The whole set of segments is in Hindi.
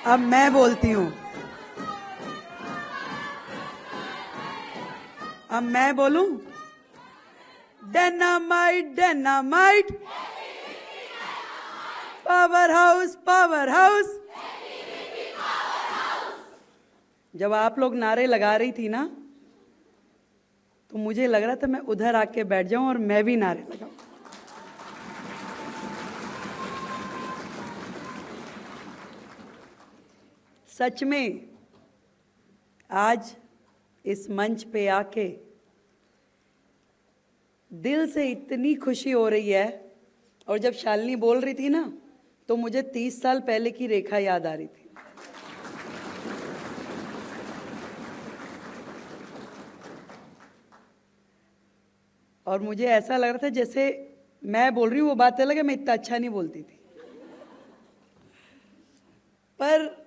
अब मैं बोलती हूं, अब मैं बोलूं। Dynamite dynamite, power house power house. जब आप लोग नारे लगा रही थी ना, तो मुझे लग रहा था मैं उधर आके बैठ जाऊं और मैं भी नारे लगाऊं। सच में आज इस मंच पे आके दिल से इतनी खुशी हो रही है। और जब शालिनी बोल रही थी ना, तो मुझे 30 साल पहले की रेखा याद आ रही थी। और मुझे ऐसा लग रहा था जैसे मैं बोल रही हूँ वो बात अलग है, मैं इतना अच्छा नहीं बोलती थी, पर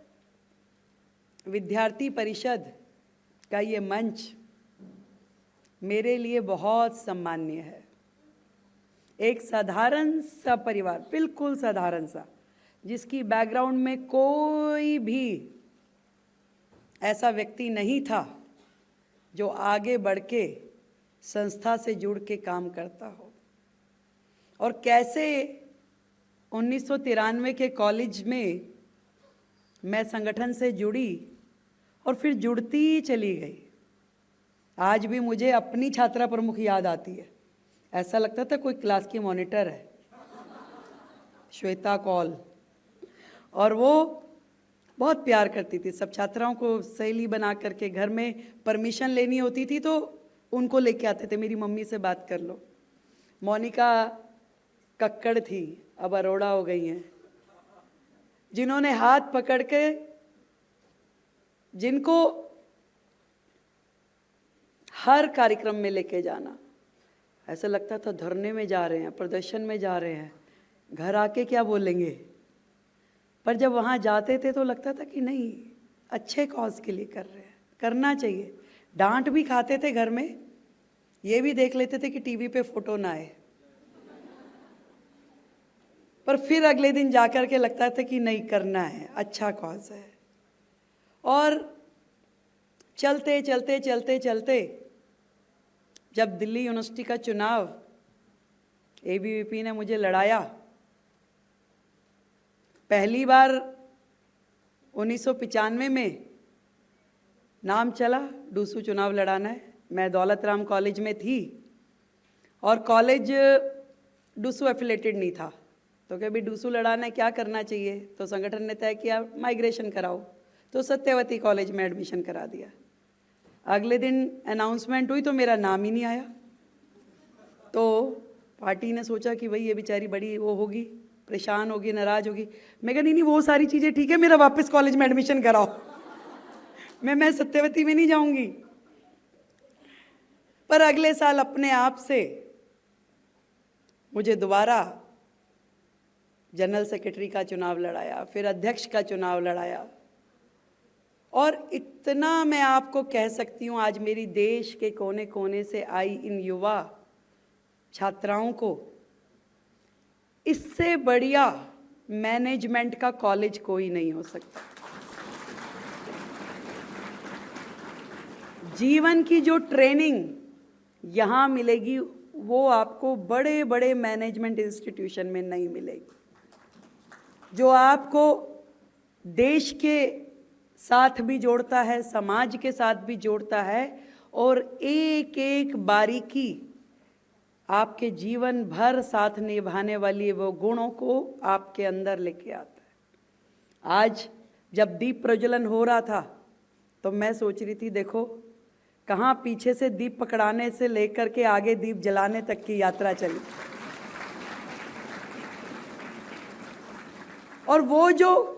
विद्यार्थी परिषद का ये मंच मेरे लिए बहुत सम्माननीय है। एक साधारण सा परिवार, बिल्कुल साधारण सा, जिसकी बैकग्राउंड में कोई भी ऐसा व्यक्ति नहीं था जो आगे बढ़ के संस्था से जुड़ के काम करता हो। और कैसे 1993 के कॉलेज में मैं संगठन से जुड़ी और फिर जुड़ती चली गई। आज भी मुझे अपनी छात्रा प्रमुख याद आती है। ऐसा लगता था कोई क्लास की मॉनिटर है, श्वेता कौल। और वो बहुत प्यार करती थी, सब छात्राओं को सहेली बना करके घर में परमिशन लेनी होती थी तो उनको लेके आते थे, मेरी मम्मी से बात कर लो। मोनिका कक्कड़ थी, अब अरोड़ा हो गई हैं, जिन्होंने हाथ पकड़ के, जिनको हर कार्यक्रम में लेके जाना। ऐसा लगता था धरने में जा रहे हैं, प्रदर्शन में जा रहे हैं, घर आके क्या बोलेंगे। पर जब वहाँ जाते थे तो लगता था कि नहीं, अच्छे कॉज के लिए कर रहे हैं, करना चाहिए। डांट भी खाते थे घर में, ये भी देख लेते थे कि टीवी पे फोटो ना आए, पर फिर अगले दिन जाकर के लगता था कि नहीं, करना है, अच्छा कॉज है। और चलते चलते चलते चलते जब दिल्ली यूनिवर्सिटी का चुनाव एबीवीपी ने मुझे लड़ाया, पहली बार 1995 में नाम चला डूसू चुनाव लड़ाना है। मैं दौलत राम कॉलेज में थी और कॉलेज डूसू एफिलेटेड नहीं था, तो क्या भी डूसू लड़ाना है, क्या करना चाहिए। तो संगठन ने तय किया माइग्रेशन कराओ, तो सत्यवती कॉलेज में एडमिशन करा दिया। अगले दिन अनाउंसमेंट हुई तो मेरा नाम ही नहीं आया। तो पार्टी ने सोचा कि भाई ये बेचारी बड़ी वो होगी, परेशान होगी, नाराज होगी। मैं कहा नहीं, वो सारी चीज़ें ठीक है, मेरा वापस कॉलेज में एडमिशन कराओ, मैं सत्यवती में नहीं जाऊंगी। पर अगले साल अपने आप से मुझे दोबारा जनरल सेक्रेटरी का चुनाव लड़ाया, फिर अध्यक्ष का चुनाव लड़ाया। और इतना मैं आपको कह सकती हूँ, आज मेरी देश के कोने कोने से आई इन युवा छात्राओं को इससे बढ़िया मैनेजमेंट का कॉलेज कोई नहीं हो सकता। जीवन की जो ट्रेनिंग यहाँ मिलेगी वो आपको बड़े बड़े मैनेजमेंट इंस्टीट्यूशन में नहीं मिलेगी, जो आपको देश के साथ भी जोड़ता है, समाज के साथ भी जोड़ता है, और एक एक बारीकी आपके जीवन भर साथ निभाने वाली वो गुणों को आपके अंदर लेके आता है। आज जब दीप प्रज्वलन हो रहा था तो मैं सोच रही थी, देखो कहाँ पीछे से दीप पकड़ाने से लेकर के आगे दीप जलाने तक की यात्रा चली। और वो जो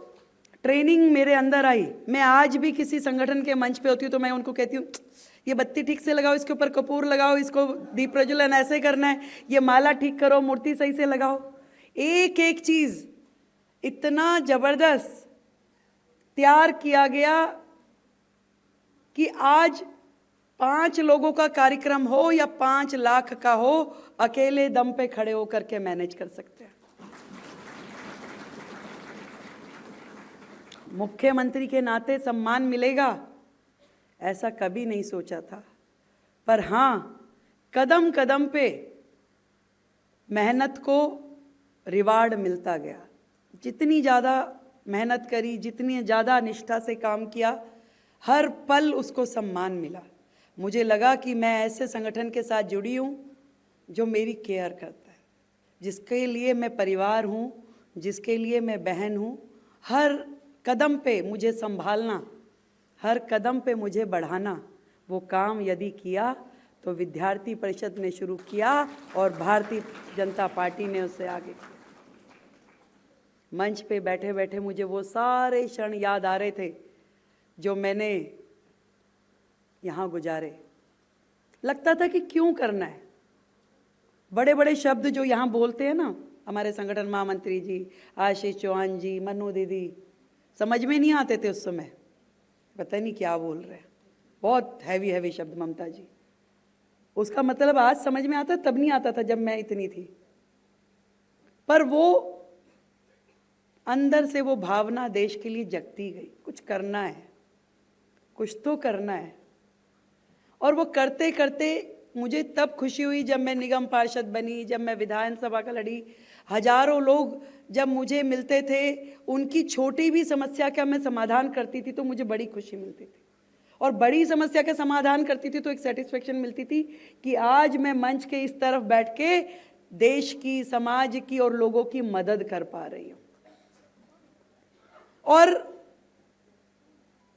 ट्रेनिंग मेरे अंदर आई, मैं आज भी किसी संगठन के मंच पे होती हूँ तो मैं उनको कहती हूँ, ये बत्ती ठीक से लगाओ, इसके ऊपर कपूर लगाओ, इसको दीप प्रज्वलन ऐसे करना है, ये माला ठीक करो, मूर्ति सही से लगाओ। एक एक चीज इतना जबरदस्त तैयार किया गया कि आज 5 लोगों का कार्यक्रम हो या 5 लाख का हो, अकेले दम पे खड़े होकर के मैनेज कर सकते हैं। मुख्यमंत्री के नाते सम्मान मिलेगा, ऐसा कभी नहीं सोचा था। पर हाँ, कदम कदम पे मेहनत को रिवार्ड मिलता गया। जितनी ज़्यादा मेहनत करी, जितनी ज़्यादा निष्ठा से काम किया, हर पल उसको सम्मान मिला। मुझे लगा कि मैं ऐसे संगठन के साथ जुड़ी हूँ जो मेरी केयर करता है, जिसके लिए मैं परिवार हूँ, जिसके लिए मैं बहन हूँ। हर कदम पे मुझे संभालना, हर कदम पे मुझे बढ़ाना, वो काम यदि किया तो विद्यार्थी परिषद ने शुरू किया और भारतीय जनता पार्टी ने उससे आगे किया। मंच पे बैठे बैठे मुझे वो सारे क्षण याद आ रहे थे जो मैंने यहाँ गुजारे। लगता था कि क्यों करना है। बड़े बड़े शब्द जो यहाँ बोलते हैं ना, हमारे संगठन महामंत्री जी, आशीष चौहान जी, मनु दीदी, समझ में नहीं आते थे उस समय, पता नहीं क्या बोल रहे हैं। बहुत हैवी शब्द, ममता जी, उसका मतलब आज समझ में आता, तब नहीं आता था जब मैं इतनी थी। पर वो अंदर से वो भावना देश के लिए जगती गई, कुछ करना है, कुछ तो करना है। और वो करते करते मुझे तब खुशी हुई जब मैं निगम पार्षद बनी, जब मैं विधानसभा का लड़ी। हजारों लोग जब मुझे मिलते थे, उनकी छोटी भी समस्या का मैं समाधान करती थी तो मुझे बड़ी खुशी मिलती थी। और बड़ी समस्या का समाधान करती थी तो एक सेटिस्फेक्शन मिलती थी कि आज मैं मंच के इस तरफ बैठ के देश की, समाज की और लोगों की मदद कर पा रही हूँ। और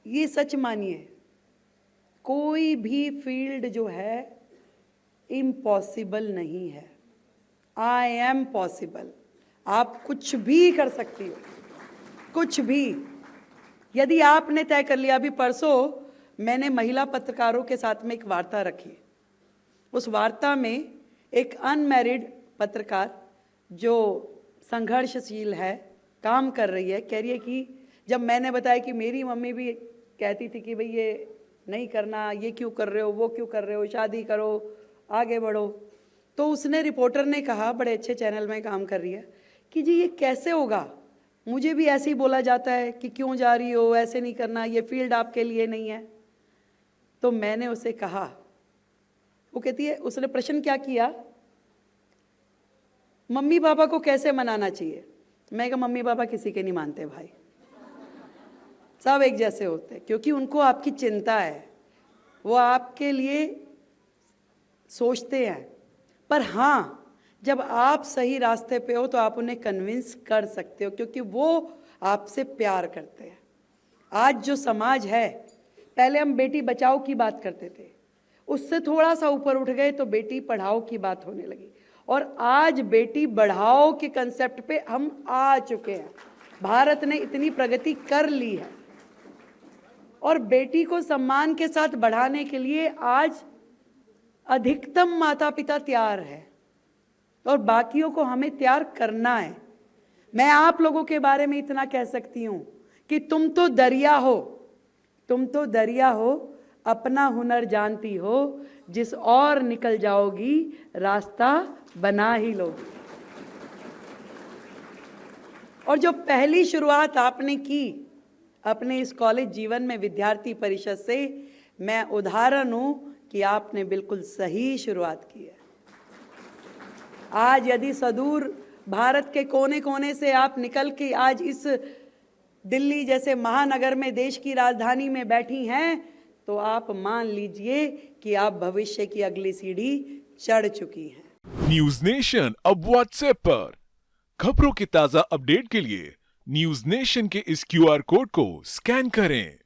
ये सच मानिए, कोई भी फील्ड जो है इम्पॉसिबल नहीं है। I am possible. आप कुछ भी कर सकती हो, कुछ भी। यदि आपने तय कर लिया, अभी परसों मैंने महिला पत्रकारों के साथ में एक वार्ता रखी। उस वार्ता में एक अनमैरिड पत्रकार जो संघर्षशील है, काम कर रही है, कह रही है कि जब मैंने बताया कि मेरी मम्मी भी कहती थी कि भाई ये नहीं करना, ये क्यों कर रहे हो, वो क्यों कर रहे हो, शादी करो, आगे बढ़ो, तो उसने, रिपोर्टर ने कहा, बड़े अच्छे चैनल में काम कर रही है, कि जी ये कैसे होगा, मुझे भी ऐसे ही बोला जाता है कि क्यों जा रही हो, ऐसे नहीं करना, ये फील्ड आपके लिए नहीं है। तो मैंने उसे कहा, वो कहती है, उसने प्रश्न क्या किया, मम्मी पापा को कैसे मनाना चाहिए। मैं कहा मम्मी पापा किसी के नहीं मानते भाई, सब एक जैसे होते हैं, क्योंकि उनको आपकी चिंता है, वो आपके लिए सोचते हैं। पर हाँ, जब आप सही रास्ते पे हो तो आप उन्हें कन्विंस कर सकते हो, क्योंकि वो आपसे प्यार करते हैं। आज जो समाज है, पहले हम बेटी बचाओ की बात करते थे, उससे थोड़ा सा ऊपर उठ गए तो बेटी पढ़ाओ की बात होने लगी, और आज बेटी बढ़ाओ के कंसेप्ट पे हम आ चुके हैं। भारत ने इतनी प्रगति कर ली है, और बेटी को सम्मान के साथ बढ़ाने के लिए आज अधिकतम माता पिता तैयार है, और बाकियों को हमें तैयार करना है। मैं आप लोगों के बारे में इतना कह सकती हूं कि तुम तो दरिया हो, तुम तो दरिया हो, अपना हुनर जानती हो, जिस और निकल जाओगी रास्ता बना ही लोगी। और जो पहली शुरुआत आपने की अपने इस कॉलेज जीवन में विद्यार्थी परिषद से, मैं उदाहरण हूं कि आपने बिल्कुल सही शुरुआत की है। आज यदि सुदूर भारत के कोने कोने से आप निकल के आज इस दिल्ली जैसे महानगर में, देश की राजधानी में बैठी हैं, तो आप मान लीजिए कि आप भविष्य की अगली सीढ़ी चढ़ चुकी हैं। न्यूज नेशन अब व्हाट्सएप पर खबरों के ताजा अपडेट के लिए न्यूज नेशन के इस QR कोड को स्कैन करें।